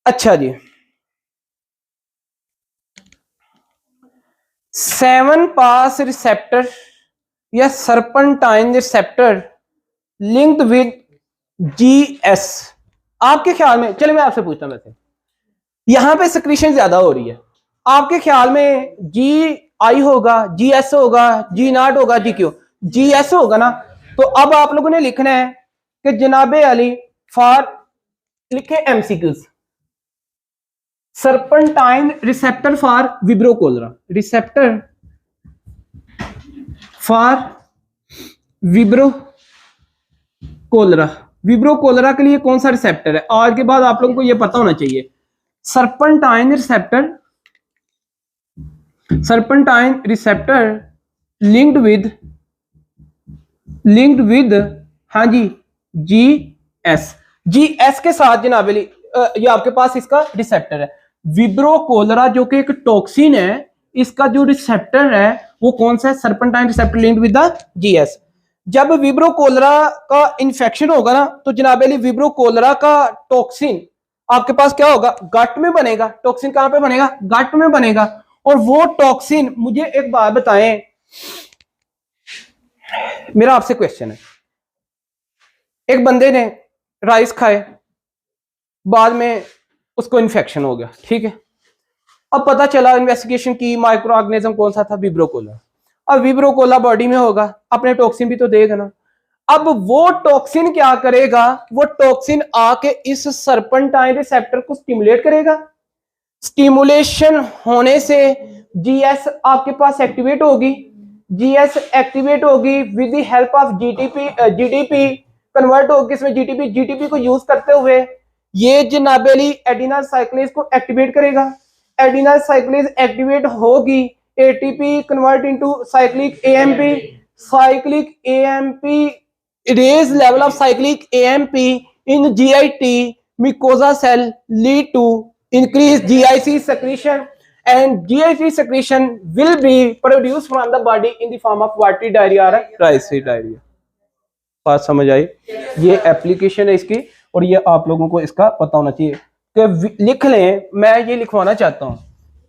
Speaker 1: अच्छा जी, 7 पास रिसेप्टर या serpentine receptor linked with GS, आपके ख्याल में, चलिए मैं आपसे पूछता हूं, वैसे यहां पे सिक्रीशन ज्यादा हो रही है, आपके ख्याल में जी आई होगा, जी एस होगा, जी नॉट होगा, जी क्यू, जी एस होगा ना। तो अब आप लोगों ने लिखना है कि जनाबे अली फॉर, लिखे MCQs, serpentine receptor for vibrio cholera, receptor for vibrio cholera, vibrio cholera के लिए कौन सा रिसेप्टर है, आज के बाद आप लोगों को यह पता होना चाहिए। Serpentine receptor, serpentine receptor linked with हाँ जी जी एस के साथ जनाब अली, ये आपके पास इसका रिसेप्टर है। विब्रो कोलरा जो कि एक टॉक्सिन है, इसका जो रिसेप्टर है वो कौन सा है, serpentine receptor linked with the GS. जब विब्रो कोलरा का इन्फेक्शन होगा ना तो जनाब अली विब्रो कोलरा का टॉक्सिन आपके पास क्या होगा, गट में बनेगा। टॉक्सिन कहां पे बनेगा, गट में बनेगा। और वो टॉक्सिन, मुझे एक बात बताएं, मेरा आपसे क्वेश्चन है, एक बंदे ने राइस खाए, बाद में उसको इन्फेक्शन हो गया, ठीक है। अब पता चला, इन्वेस्टिगेशन की, माइक्रो ऑर्गेनिज्म कौन सा था, विब्रो कोला। अब विब्रो कोला बॉडी में होगा, अपने टॉक्सिन भी तो देगा ना। अब वो टॉक्सिन क्या करेगा, वो टॉक्सिन आके इस सर्पेंटाइन रिसेप्टर को स्टिमुलेट करेगा। स्टिमुलेशन होने से जीएस आपके पास एक्टिवेट होगी, जीएस एक्टिवेट होगी with the help of GTP convert होगी इसमें, जीटीपी को यूज करते हुए ये जनाबेली एडिनाइल साइक्लेज को एक्टिवेट करेगा। एडिनाइल साइक्लेज एक्टिवेट होगी, ATP convert into cyclic AMP, cyclic AMP raise level of cyclic AMP in GIT mucosa cell lead to increased GIC secretion, and GIC secretion will be produced from the body in the form of watery diarrhea or dry diarrhea। बात समझ आई, ये एप्लीकेशन है इसकी, और ये आप लोगों को इसका पता होना चाहिए कि लिख लें, मैं ये लिखवाना चाहता हूं,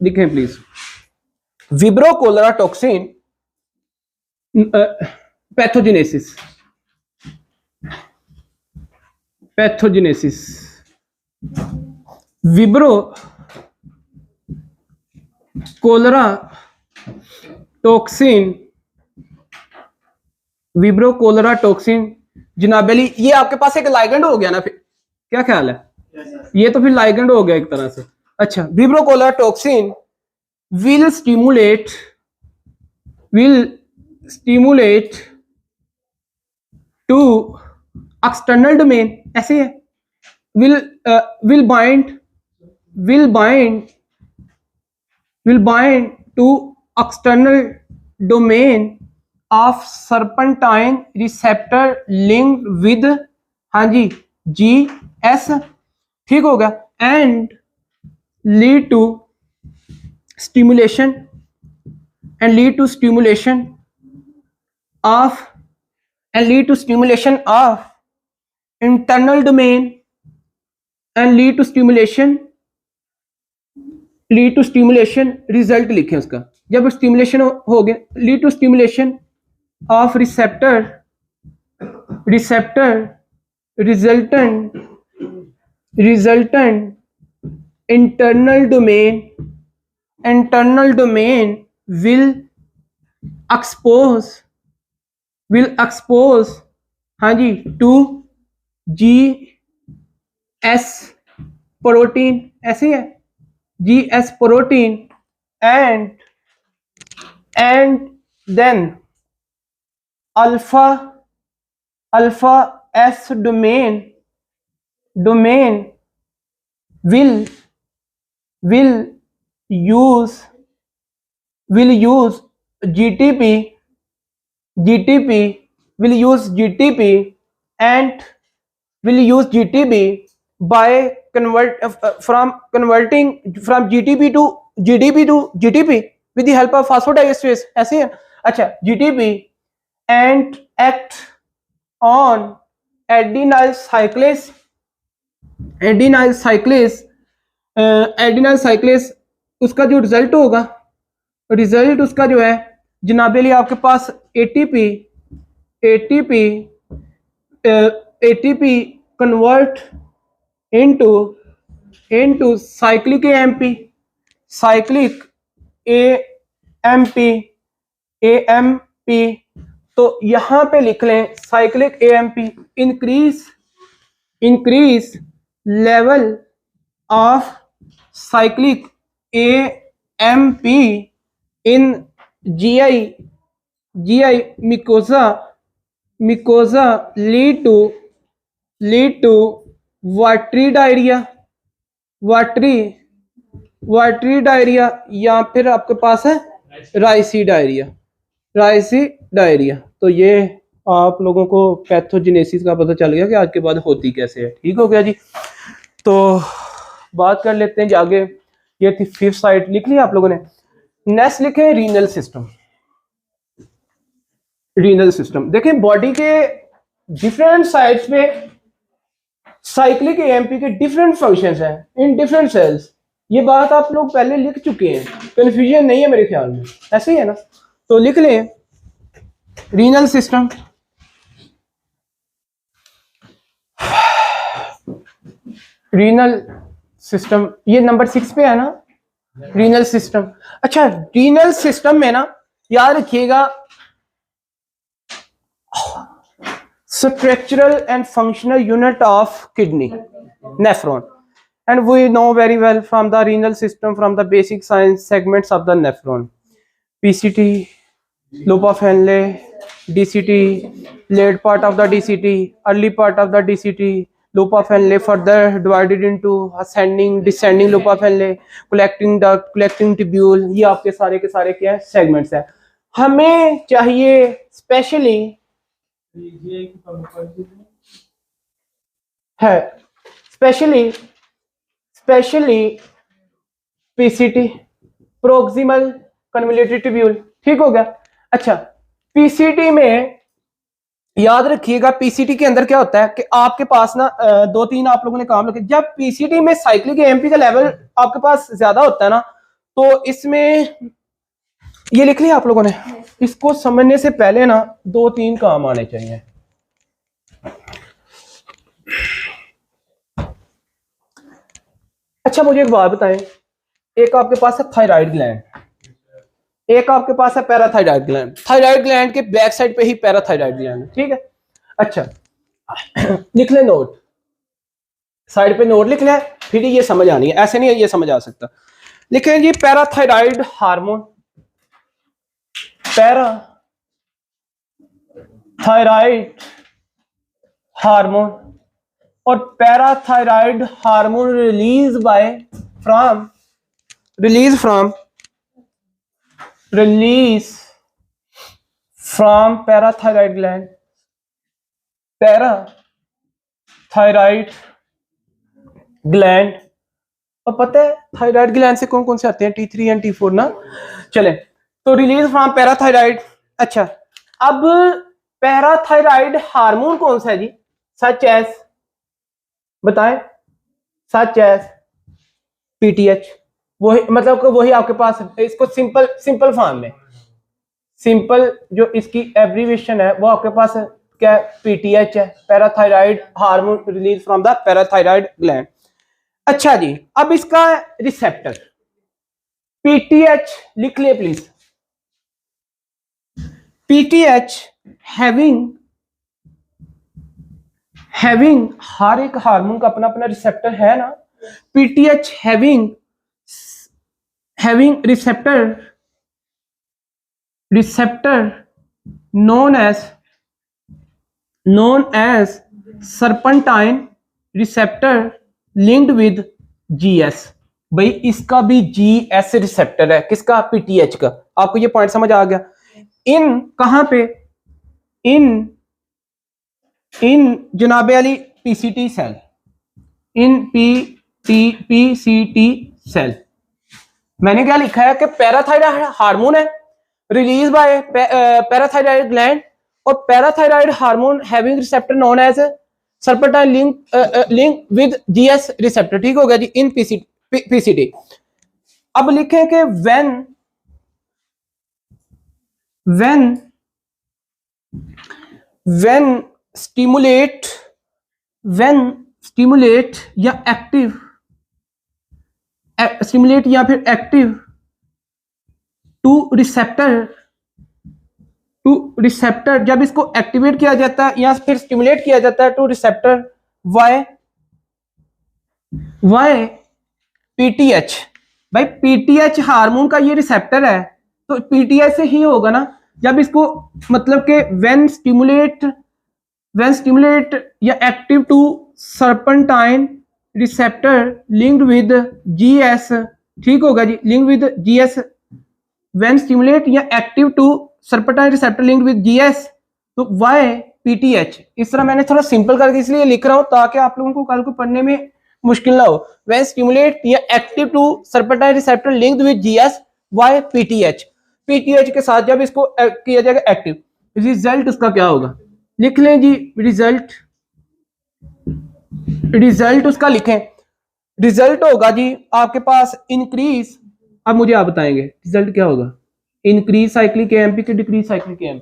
Speaker 1: लिखें please. Vibrio cholera toxin pathogenesis, pathogenesis, vibrio cholera toxin, vibrio cholera toxin जनाबेली, ये आपके पास एक लाइगेंड हो गया ना, फिर क्या ख्याल है, ये तो फिर लाइगेंड हो गया एक तरह से। अच्छा, vibrio cholera toxin will stimulate to external domain, ऐसे है, will bind to external domain of serpentine receptor linked with हाँ जी GS, ठीक होगा, and lead to stimulation of internal domain and lead to stimulation result लिखें उसका, जब स्टिमुलेशन हो गया, lead to stimulation of receptor resultant internal domain will expose हाँ जी टू GS प्रोटीन, ऐसे है, GS protein and then alpha alpha S domain will will use GTP will use GTP and will use GTP by converting from GTP to GTP with the help of phosphodiesterase, ऐसे है। अच्छा, GTP and act on adenyl cyclase उसका जो रिजल्ट होगा, रिजल्ट उसका जो है जनाबे लिए आपके पास ATP convert into cyclic AMP। तो यहां पे लिख लें cyclic AMP increase level of cyclic AMP in GI mucosa lead to watery diarrhea या फिर आपके पास है राइसी डायरिया। तो ये आप लोगों को पैथोजेनेसिस का पता चल गया कि आज के बाद होती कैसे है। ठीक हो गया जी। तो बात कर लेते हैं जी आगे। ये थी 5th साइड, लिख लिया आप लोगों ने। नेक्स्ट लिखे रीनल सिस्टम। देखें बॉडी के डिफरेंट साइड्स पे साइक्लिक AMP के डिफरेंट फंक्शंस हैं इन डिफरेंट सेल्स। ये बात आप लोग पहले लिख चुके हैं, कंफ्यूजन नहीं है मेरे ख्याल में, ऐसे ही है ना। तो लिख लें रीनल सिस्टम। ये नंबर 6 पे है ना, रीनल सिस्टम। अच्छा, रीनल सिस्टम में ना याद रखिएगा structural and functional unit of kidney, nephron, and we know very well from the renal system, from the basic science segments of the nephron: PCT, loop of Henle, DCT, late part of the DCT, early part of the DCT, loop of Henle further divided into ascending descending loop of Henle, collecting duct, collecting tubule। ये आपके सारे के सारे क्या है, सेगमेंट्स है। हमें चाहिए specially PCT, proximal convoluted tubule. ठीक हो गया। अच्छा, PCT में याद रखिएगा, PCT के अंदर क्या होता है कि आपके पास ना 2-3 आप लोगों ने काम रखे। जब PCT में साइक्लिक AMP का लेवल आपके पास ज्यादा होता है ना, तो इसमें ये लिख लिया आप लोगों ने। इसको समझने से पहले ना 2-3 काम आने चाहिए। अच्छा, मुझे एक बात बताएं, एक आपके पास है थायराइड ग्लैंड, एक आपके पास है पैराथायराइड ग्लैंड। थायराइड ग्लैंड के बैक साइड पे ही पैराथायराइड ग्लैंड है। ठीक है। अच्छा, लिख ले नोट, साइड पे नोट लिख ले, फिर ये समझ आनी है, ऐसे नहीं है ये समझ आ सकता। लिखें जी पैराथायराइड हार्मोन, पैराथायराइड हार्मोन, और parathyroid hormone release from parathyroid gland, parathyroid gland. और पता है थायराइड ग्लैंड से कौन कौन से आते हैं, T3 एंड T4 ना। चले, तो रिलीज फ्रॉम पैराथायराइड। अच्छा, अब पैराथायराइड हार्मोन कौन सा है जी, सच एज बताएं, सच एज PTH। वही मतलब कि वही आपके पास, इसको सिंपल फॉर्म में, सिंपल जो इसकी एब्रीविएशन है वो आपके पास क्या है, PTH है, parathyroid hormone release from the parathyroid gland. अच्छा जी, अब इसका रिसेप्टर PTH लिख ले प्लीज। PTH हैविंग हर एक हार्मोन का अपना अपना रिसेप्टर है ना। PTH having receptor known as known as serpentine receptor linked with GS। भाई इसका भी GS रिसेप्टर है, किसका? PTH का। आपको ये पॉइंट समझ आ गया? इन कहां पे? इन जनाबे अली PCT cell, in PCT cell. मैंने क्या लिखा है कि पैराथायराइड हार्मोन है रिलीज बाय पैराथायराइड ग्लैंड, और parathyroid hormone having receptor known as serpentine link with GS receptor. ठीक हो गया जी, इन PCT। अब लिखें कि when stimulate या एक्टिव स्टिमुलेट या फिर एक्टिव टू रिसेप्टर, जब इसको एक्टिवेट किया जाता है या फिर स्टिमुलेट किया जाता है टू रिसेप्टर वाई PTH। भाई PTH हार्मोन का ये रिसेप्टर है, तो PTH से ही होगा ना। जब इसको मतलब कि व्हेन स्टिमुलेट या active to serpentine receptor linked with GS। ठीक होगा जी, linked with GS। When stimulate या active to serpentine receptor linked with GS, तो वाई PTH। इस तरह मैंने थोड़ा सिंपल करके इसलिए लिख रहा हूं ताकि आप लोगों को कल को पढ़ने में मुश्किल ना हो। व्हेन स्टिमुलेट या active to serpentine receptor linked with GS, why PTH। PTH के साथ जब इसको किया जाएगा एक्टिव, रिजल्ट उसका क्या होगा? लिख लें जी, रिजल्ट उसका लिखें। रिजल्ट होगा जी आपके पास इंक्रीज। अब मुझे आप बताएंगे रिजल्ट क्या होगा? इंक्रीज साइक्लिक AMP की decrease cyclic AMP?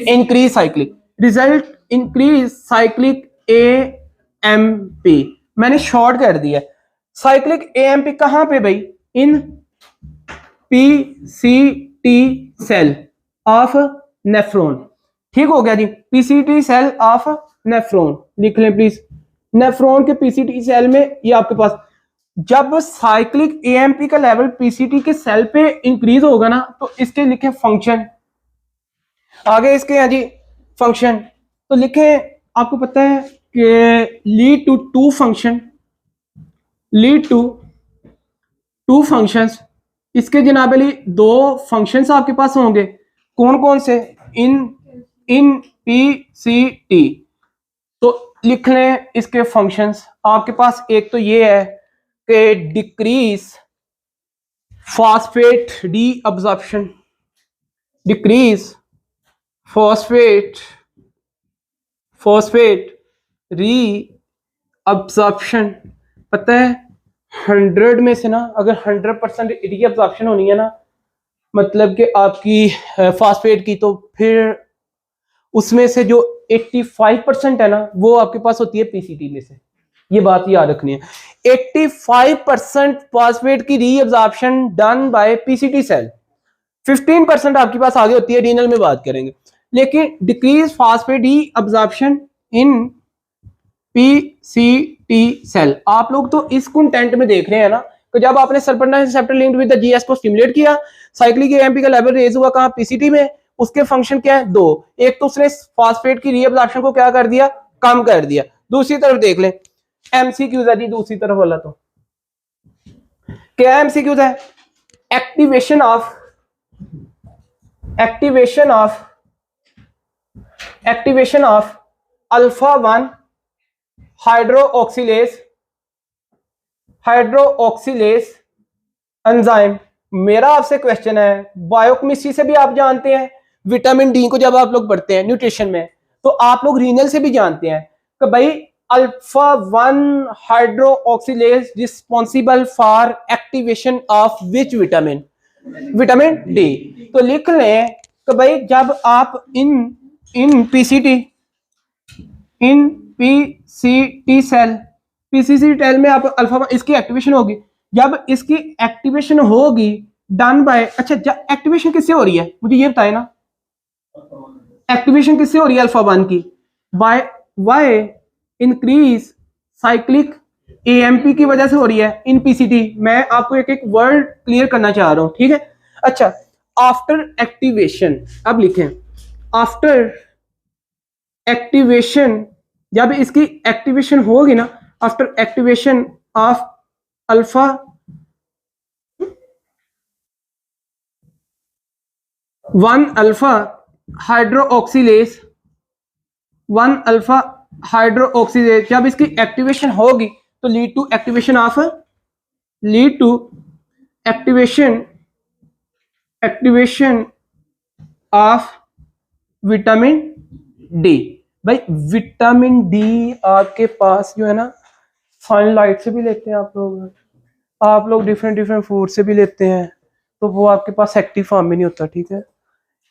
Speaker 1: Increase cyclic. Result increase cyclic AMP। मैंने शॉर्ट कर दिया। साइक्लिक AMP कहां पे भाई? इन PCT सेल ऑफ नेफ्रॉन। ठीक हो गया जी, PCT सेल ऑफ नेफ्रॉन लिख लें प्लीज। नेफ्रॉन के PCT सेल में ये आपके पास जब साइक्लिक AMP का लेवल PCT के सेल पे इंक्रीज होगा ना, तो इसके लिखें फंक्शन। आगे इसके हैं जी फंक्शन, तो लिखें, आपको पता है कि लीड टू टू फंक्शंस। इसके जनाब अली दो फंक्शंस आपके पास होंगे। कौन कौन से? इन PCT। तो लिख लें इसके फंक्शंस आपके पास। एक तो ये है कि decrease phosphate reabsorption, decrease phosphate reabsorption. पता है 100 में से ना अगर 100% रीअब्जॉर्प्शन होनी है ना, मतलब कि आपकी फॉस्फेट की, तो फिर उसमें से जो 85% है ना, वो आपके पास होती है PCT में से। ये बात याद रखनी है, 85% फॉस्फेट की reabsorption done by PCT cell. 15% आपके पास आगे होती है, रीनल में बात करेंगे। लेकिन डिक्रीज फॉस्फेट रीअब्जॉर्प्शन इन PCT सेल, आप लोग तो इस कंटेंट में देख रहे हैं ना कि जब आपने serpentine receptor linked with the GS को स्टिमुलेट किया, साइक्लिक AMP का लेवल रेज हुआ कहां? PCT में। उसके फंक्शन क्या है? दो। एक तो उसने फॉस्फेट की रीअब्जॉर्प्शन को क्या कर दिया? कम कर दिया। दूसरी तरफ देख लें, MCQs है जी दूसरी तरफ वाला। तो क्या MCQs है? Activation of alpha 1 hydroxylase enzyme. मेरा आपसे क्वेश्चन है, बायोकेमिस्ट्री से भी आप जानते हैं, विटामिन डी को जब आप लोग पढ़ते हैं न्यूट्रिशन में, तो आप लोग रीनल से भी जानते हैं कि भाई alpha 1 hydroxylase responsible for activation of which vitamin? Vitamin D. तो लिख लें कि भाई जब आप इन PCT सेल में आप अल्फा इसकी एक्टिवेशन होगी। जब इसकी एक्टिवेशन होगी डन बाय, अच्छा एक्टिवेशन किससे हो रही है मुझे ये बताए ना, एक्टिवेशन किससे हो रही है? अल्फा 1 की by why increase cyclic AMP की वजह से हो रही है इन PCT। मैं आपको एक एक वर्ड क्लियर करना चाह रहा हूं, ठीक है? अच्छा, आफ्टर एक्टिवेशन, अब लिखें आफ्टर एक्टिवेशन, जब इसकी एक्टिवेशन होगी ना, after activation of alpha 1 alpha hydroxylase, 1 alpha hydroxylase, जब इसकी एक्टिवेशन होगी तो lead to activation of activation of vitamin D. भाई विटामिन डी आपके पास जो है ना, सनलाइट से भी लेते हैं आप लोग डिफरेंट डिफरेंट फूड से भी लेते हैं, तो वो आपके पास एक्टिव फॉर्म में नहीं होता, ठीक है।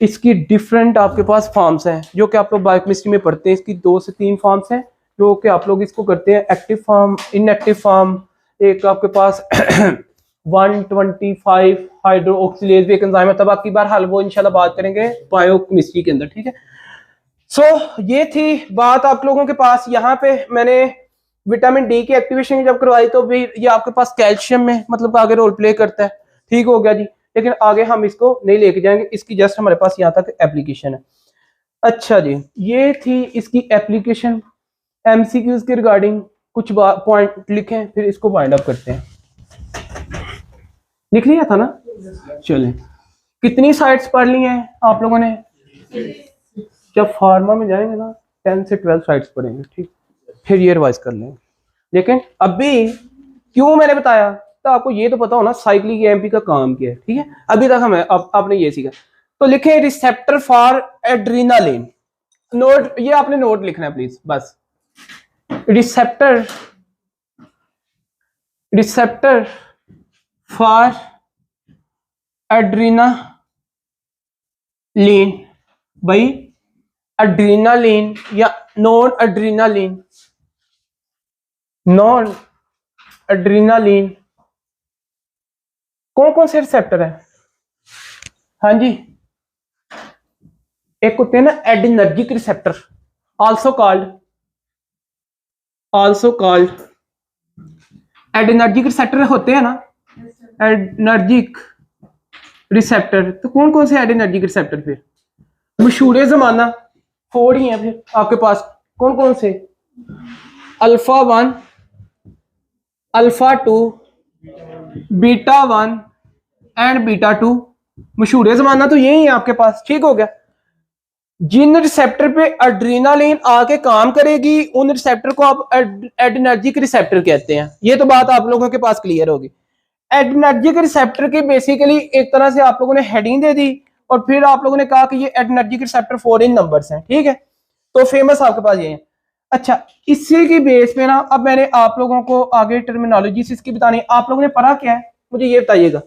Speaker 1: इसकी डिफरेंट आपके पास फॉर्म्स हैं जो कि आप लोग बायोकेमिस्ट्री में पढ़ते हैं। इसकी 2 से 3 फॉर्म्स हैं जो कि आप लोग इसको करते हैं, एक्टिव फॉर्म, इनएक्टिव फॉर्म। एक आपके पास 125 हाइड्रोक्सिलेज भी एक एंजाइम है, तब आपकी बार हल वो इंशाल्लाह बात करेंगे बायोकेमिस्ट्री के अंदर, ठीक है। सो ये थी बात आप लोगों के पास। यहाँ पे मैंने विटामिन डी की एक्टिवेशन जब करवाई तो भी ये आपके पास कैल्शियम में मतलब आगे रोल प्ले करता है, ठीक हो गया जी। लेकिन आगे हम इसको नहीं लेके जाएंगे, इसकी जस्ट हमारे पास यहाँ तक एप्लीकेशन है। अच्छा जी, ये थी इसकी एप्लीकेशन। एमसीक्यूज के रिगार्डिंग कुछ पॉइंट लिखें, फिर इसको वाइंड अप करते हैं। लिख लिया था ना? चलें, कितनी साइट्स पढ़ ली हैं आप लोगों ने? जब फार्मा में जाएंगे ना 10 से 12 साइट्स पढ़ेंगे, ठीक, फिर ये रिवाइज कर लेंगे। लेकिन अभी क्यों मैंने बताया, तो आपको ये तो पता हो ना साइक्लिक एएमपी का काम क्या है, ठीक है। अभी तक हमें आपने ये सीखा, तो लिखे रिसेप्टर फॉर एड्रीनालिन। नोट, ये आपने नोट लिखना है प्लीज, बस। रिसेप्टर फॉर एड्रीनालिन, भाई एड्रीनालिन या नॉन एड्रीनालिन कौन कौन से रिसेप्टर है? हाँ जी, एक होते हैं ना adrenergic receptor, also called adrenergic receptor होते हैं ना, एडिनर्जिक रिसेप्टर। तो कौन कौन से एडिनर्जिक रिसेप्टर फिर मशहूर जमाना 4 ही हैं फिर आपके पास। कौन कौन से? Alpha 1, alpha 2, beta 1 and beta 2। मशहूर जमाना तो यही है आपके पास, ठीक हो गया। जिन रिसेप्टर पे एड्रीनालिन आके काम करेगी उन रिसेप्टर को आप एडिनर्जिक रिसेप्टर कहते हैं। ये तो बात आप लोगों के पास क्लियर होगी। एडिनर्जिक रिसेप्टर की बेसिकली एक तरह से आप लोगों ने हेडिंग दे दी और फिर आप लोगों ने कहा कि ये एडिनर्जिक रिसेप्टर 4 इन नंबर्स हैं, ठीक है। तो फेमस आपके पास ये है। अच्छा, इसी की बेस पे ना अब मैंने आप लोगों को आगे टर्मिनोलॉजी इसकी बतानी। आप लोगों ने पढ़ा क्या है मुझे ये बताइएगा,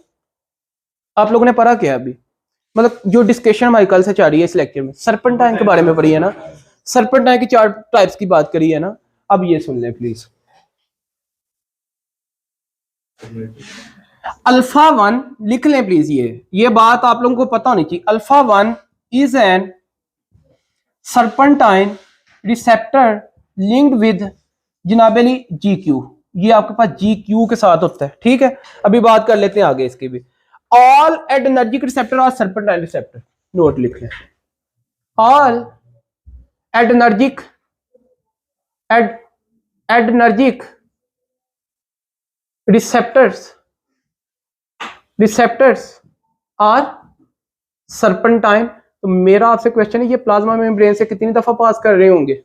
Speaker 1: आप लोगों ने पढ़ा क्या है अभी? मतलब जो डिस्कशन हमारी कल से चल रही है इस लेक्चर में, सर्पेंटाइन के बारे में पढ़ी है ना, सर्पेंटाइन की 4 टाइप्स की बात करी है ना। अब ये सुन लें प्लीज। अल्फा 1 लिख लें प्लीज, ये बात आप लोगों को पता होनी चाहिए। Alpha 1 is an serpentine receptor linked with जनाबेली GQ। ये आपके पास GQ के साथ होता है, ठीक है। अभी बात कर लेते हैं आगे इसकी भी। ऑल एडिनर्जिक रिसेप्टर और सर्पेंटाइन रिसेप्टर, नोट लिख लें। All adrenergic receptors are serpentine. तो मेरा आपसे क्वेश्चन है, ये प्लाज्मा मेम्ब्रेन से कितनी दफा पास कर रहे होंगे?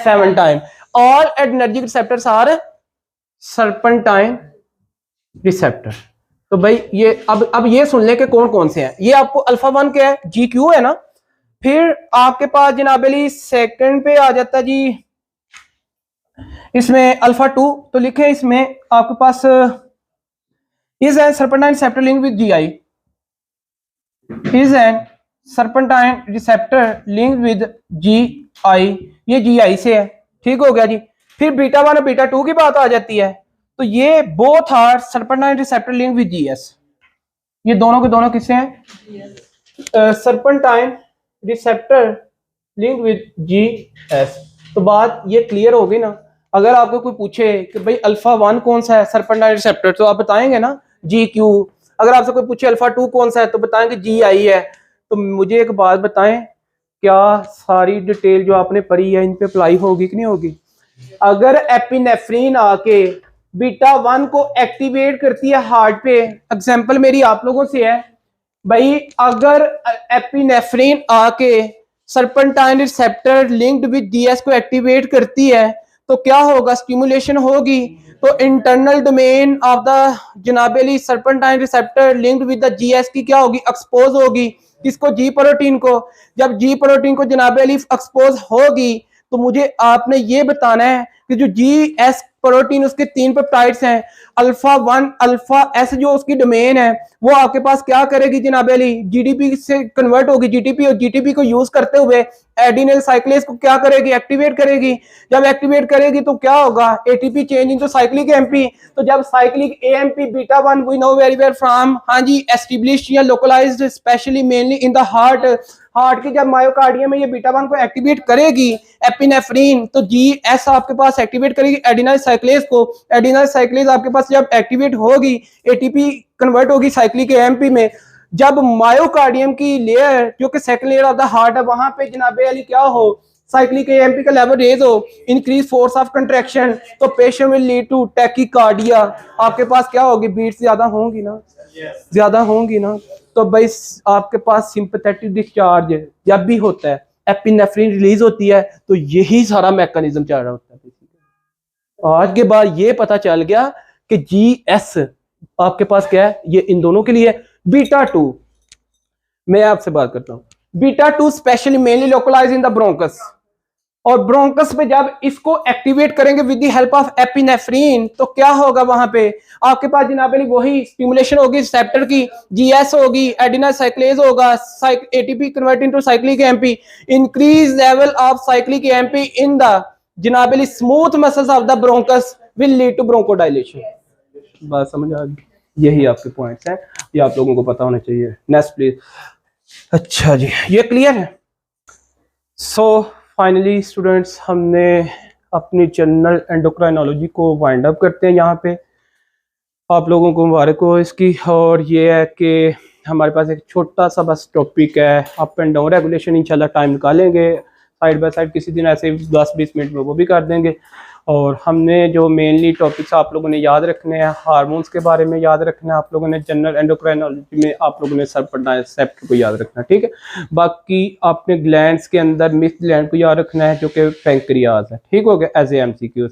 Speaker 1: 7 time. All adrenergic receptors are serpentine receptor. तो भाई ये अब ये सुन ले कि कौन कौन से हैं। ये आपको अल्फा 1 क्या है? GQ है ना। फिर आपके पास जनाबेली सेकंड पे आ जाता जी इसमें अल्फा 2। तो लिखे इसमें आपके पास is an serpentine receptor link with GI, is an serpentine receptor link with GI। ये GI से है, ठीक हो गया जी। फिर बीटा 1 और बीटा 2 की बात आ जाती है, तो ये both are serpentine receptor link with GS। ये दोनों के दोनों किससे हैं? Serpentine receptor link with GS। तो बात ये क्लियर हो गई ना। अगर आपको कोई पूछे कि भाई अल्फा 1 कौन सा है सर्पेंटाइन रिसेप्टर, तो आप बताएंगे ना GQ। अगर आपसे कोई पूछे अल्फा 2 कौन सा है तो बताएंगे GI है। तो मुझे एक बात बताएं, क्या सारी डिटेल जो आपने पढ़ी है इन पे अप्लाई होगी कि नहीं होगी? अगर एपिनेफ्रीन आके बीटा 1 को एक्टिवेट करती है हार्ट पे, एग्जांपल मेरी आप लोगों से है भाई, अगर एपिनेफ्रीन आके serpentine receptor linked with GS को एक्टिवेट करती है तो क्या होगा? स्टिमुलेशन होगी। तो इंटरनल डोमेन ऑफ द जनाबेली serpentine receptor linked with the GS की क्या होगी? एक्सपोज होगी। किसको? जी प्रोटीन को। जब जी प्रोटीन को जनाबेली एक्सपोज होगी तो मुझे आपने ये बताना है कि जो जी एस प्रोटीन उसके 3 पेप्टाइड्स हैं, अल्फा 1 अल्फा एस जो उसकी डोमेन है वो आपके पास क्या करेगी जनाब अली? जीडीपी से कन्वर्ट होगी जीटीपी, और जीटीपी को यूज करते हुए एडिनिल साइक्लेज को क्या करेगी? एक्टिवेट करेगी। जब एक्टिवेट करेगी तो क्या होगा? ATP change into cyclic MP. तो जब cyclic AMP beta 1 we know very well from, हाँ जी, एस्टेब्लिश्ड या localised specially mainly in the heart. Heart की जब मायोकार्डियम में ये बीटा 1 को एक्टिवेट करेगी एपिनेफ्रीन, तो जीएस आपके पास एक्टिवेट करेगी एडिनाइल साइक्लेज को। एडिनाइल साइक्लेज आपके पास जब एक्टिवेट होगी एटीपी कन्वर्ट होगी साइक्लिक एएमपी में। जब मायोकार्डियम की लेयर जो कि second layer of the heart है वहां पे जनाबे अली क्या हो? साइक्लिक एएमपी का लेवल रेज हो, इंक्रीज फोर्स ऑफ कंट्रैक्शन, तो patient will lead to tachycardia. आपके पास क्या होगी? बीट्स ज्यादा होंगी ना, ज्यादा होंगी ना। तो भाई आपके पास सिंपैथेटिक डिस्चार्ज जब भी होता है, एपिनेफ्रीन रिलीज होती है, तो यही सारा मैकेनिज्म चल रहा होता है। आज के बाद ये पता चल गया कि जीएस आपके पास क्या है? ये इन दोनों के लिए। बीटा 2 मैं आपसे बात करता हूं। Beta 2 specially mainly localise in the bronchus, और ब्रोंकस पे जब इसको एक्टिवेट करेंगे with the help of epinephrine तो क्या होगा? वहां पे आपके पास जनाबेली वही स्टिमुलेशन होगी रिसेप्टर की, जीएस होगी, एडिनाइल साइक्लेज होगा, ATP convert into cyclic AMP, increase level of cyclic AMP in the जनाबेली smooth muscles of the bronchus will lead to bronchodilation. बात समझ आ गई? यही आपके पॉइंट्स हैं, ये आप लोगों को पता होना चाहिए। Next please. अच्छा जी, ये क्लियर है। सो फाइनली स्टूडेंट्स, हमने अपनी जनरल एंडोक्राइनोलॉजी को वाइंड अप करते हैं यहाँ पे। आप लोगों को मुबारक हो इसकी। और ये है कि हमारे पास एक छोटा सा बस टॉपिक है अप एंड डाउन रेगुलेशन, इंशाल्लाह टाइम निकालेंगे साइड बाय साइड किसी दिन ऐसे 10-20 मिनट में वो भी कर देंगे। और हमने जो मेनली टॉपिक्स आप लोगों ने याद रखने हैं, हार्मोन्स के बारे में याद रखना है आप लोगों ने, जनरल एंडोक्राइनोलॉजी में आप लोगों ने सर्पेंटाइन रिसेप्टर को याद रखना है, ठीक है। बाकी आपने ग्लैंड्स के अंदर मिस ग्लैंड को याद रखना है जो कि पैंक्रियाज है, ठीक हो गया, एज ए एमसीक्यूज।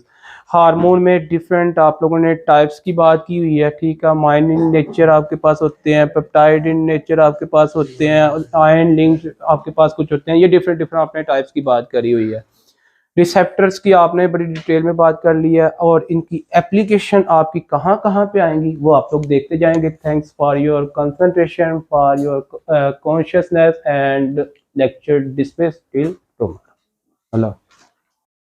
Speaker 1: हार्मोन में डिफरेंट आप लोगों ने टाइप्स की बात की हुई है, ठीक है। माइन इन नेचर आपके पास होते हैं, पेप्टाइड इन नेचर आपके पास होते हैं, आयन लिंक्ड आपके पास कुछ होते हैं, ये डिफरेंट डिफरेंट आपने टाइप्स की बात करी हुई है। रिसेप्टर्स की आपने बड़ी डिटेल में बात कर ली है, और इनकी एप्लीकेशन आपकी कहाँ कहाँ पे आएंगी वो आप लोग देखते जाएंगे। Thanks for your concentration, for your consciousness and lecture dismiss till tomorrow.